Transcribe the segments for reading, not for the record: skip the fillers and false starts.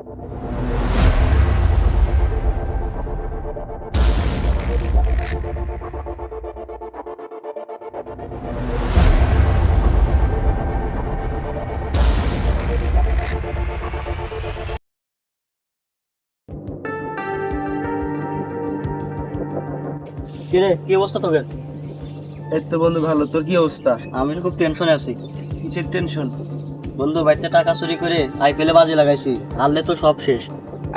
কিরে, কি অবস্থা তোর? এই তো বন্ধু ভালো। তোর কি অবস্থা? আমি খুব টেনশনে আছি। কিসের টেনশন? বন্ধু, বাড়িতে টাকা চুরি করে আইপিএলে বাজি লাগাইছি, হারলে তো সব শেষ।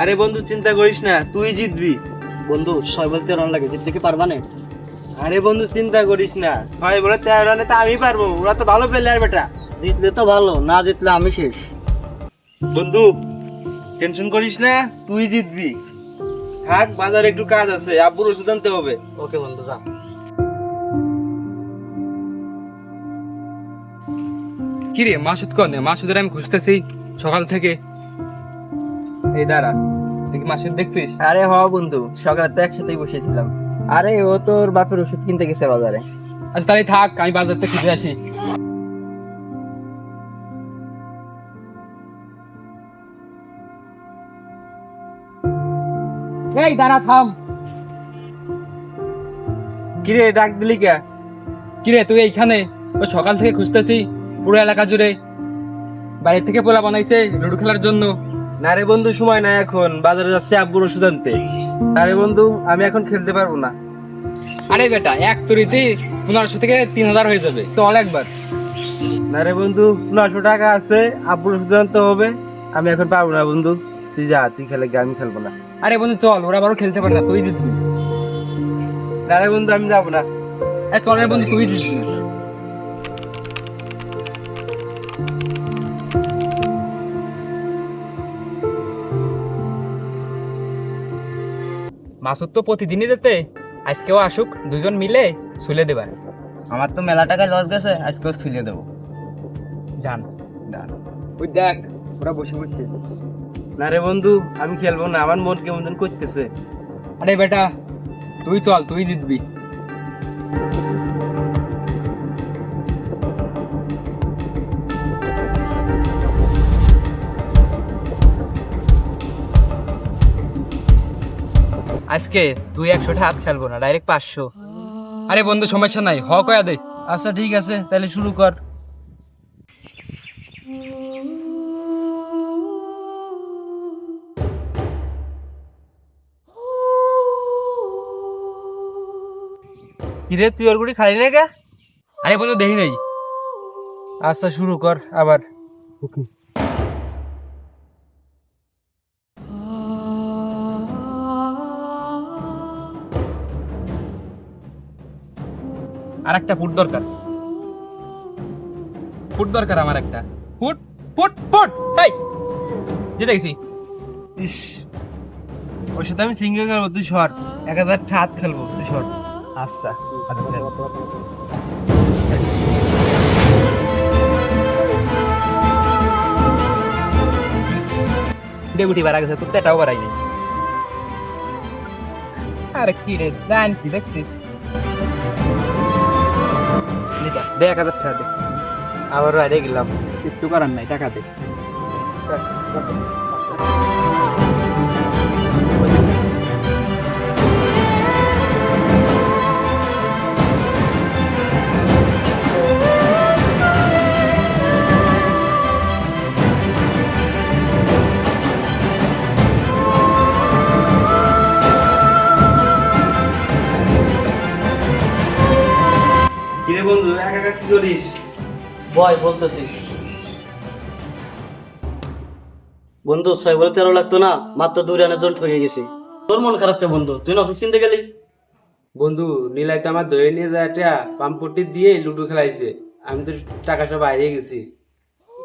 আরে বন্ধু চিন্তা করিস না, তুই জিতবি। বন্ধু, 6 বল 13 রান লাগে, জিততে কি পারবা না? আরে বন্ধু চিন্তা করিস না, 6 বলে 13 রানে তো আমি পারবো। ওরা তো ভালো প্লেয়ার বেটা। জিতলে তো ভালো, না জিতলে আমি শেষ। বন্ধু টেনশন করিস না, তুই জিতবি। থাক, বাজারে একটু কাজ আছে, আব্বুর ওষুধ আনতে হবে। ওকে বন্ধু, যা। কিরে মাসুদ কনে? মাসুদের আমি খুঁজতেছি সকাল থেকে। এই দাঁড়া, দেখি মাসুদ দেখছিস? আরে হ বন্ধু, সকালে তো একসাথেই বসেছিলাম। আরে ও তোর বাপের ওষুধ কিনতে গেছে বাজারে। আচ্ছা তাহলে থাক, আমি বাজার থেকে খুঁজে আসি। এই দাঁড়া, থাম। কিরে ডাক দিলি কে? কিরে তুই এইখানে? ও সকাল থেকে খুঁজতেছি পুরো এলাকা জুড়ে। বাইরে থেকে পোলা বানাইছে লুডো খেলার জন্য। না রে বন্ধু, সময় নাই এখন, বাজারে যাচ্ছে আব্বুর ওষুধ আনতে। আরে বন্ধু, আমি এখন খেলতে পারবো না। আরে বেটা, এক তুরিতে 1500 থেকে 3000 হয়ে যাবে, চল একবার। না রে বন্ধু, 900 টাকা আছে, আব্বুর ওষুধ আনতে হবে। আমি এখন পারবো না বন্ধু, তুই যা, তুই খেলে গিয়ে, আমি খেলবো না। আরে বন্ধু চল, ওরা আবারও খেলতে পারে না, তুই জিতবি। না রে বন্ধু, আমি যাবো না। চল রে বন্ধু, তুই জিতবি। মাসুদ তো প্রতিদিনই যেতে, আজকেও আসুক, দুজন মিলে ছুলে দেবার। আমার তো মেলা টাকা লস গেছে, আজকেও ছুলে দেবো। জান ওই দেখ, ওরা বসে বসছে। না রে বন্ধু, আমি খেলবো না, আমার মন কেমন যেন করতেছে। আরে বেটা তুই চল, তুই জিতবি। আজকে তুই 100টা হাত খেলবো না, ডাইরেক্ট 500। আরে বন্ধু সমস্যা নাই, হ কয়া দে। আচ্ছা ঠিক আছে, তাহলে শুরু কর। কিরে, তুই ওর গুড়ি খালি না কে? আরে বন্ধু দেখি নাই। আচ্ছা শুরু কর আবার। আর একটা ফুট দরকার, ফুট দরকার আমার একটা। ফুট ফুট ফুট, এই জিতে গেছি। ইস, ওর সাথে আমি সিঙ্গেল খেলবো, তুই শট। 1000 হাত খেলবো, তুই শট। আচ্ছা ডেবুটি বাড়া গেছে, তোর তো এটাও বাড়াই নেই। আরে কি রে, জান কি দেখছিস? দে 1000 টাকা দে। আবার বাইরে গেলাম। কিচ্ছু করার নাই, টাকা দে। কিরে বন্ধু, একা একা কি করিস? বয় বলতেছি। বন্ধু, 6 বলে 13 লাগতো না, মাত্র 2 রানের জন্য ঠকে গেছি। তোর মন খারাপ কে বন্ধু? তুই না ওষুধ কিনতে গেলি? বন্ধু, নীলাই তো আমার ধরে নিয়ে যায়, পাম্পটি দিয়ে লুডো খেলাইছে। আমি তো টাকা সব বাইরে গেছি,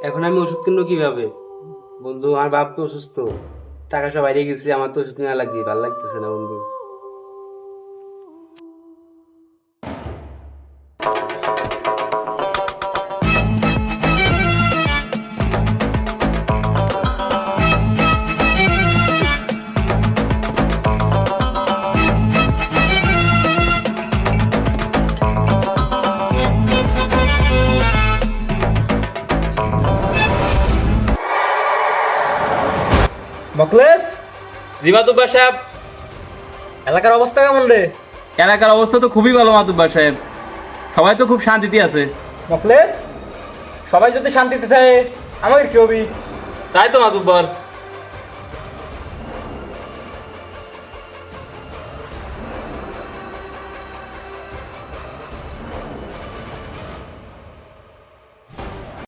এখন আমি ওষুধ কিনবো কিভাবে? বন্ধু, আমার বাপ তো অসুস্থ, টাকা সব বাইরে গেছি, আমার তো ওষুধ নেওয়া লাগবে, ভালো লাগতেছে না বন্ধু। মকলেশ, জি মাতুব্বার সাহেব। এলাকার অবস্থা কেমন রে? এলাকার অবস্থা তো খুবই ভালো মাতুব্বার সাহেব, সবাই তো খুব শান্তিতে আছে। মকলেশ, সবাই যদি শান্তিতে থাকে আমাকে কি হবি? তাই তো মাতুব্বর,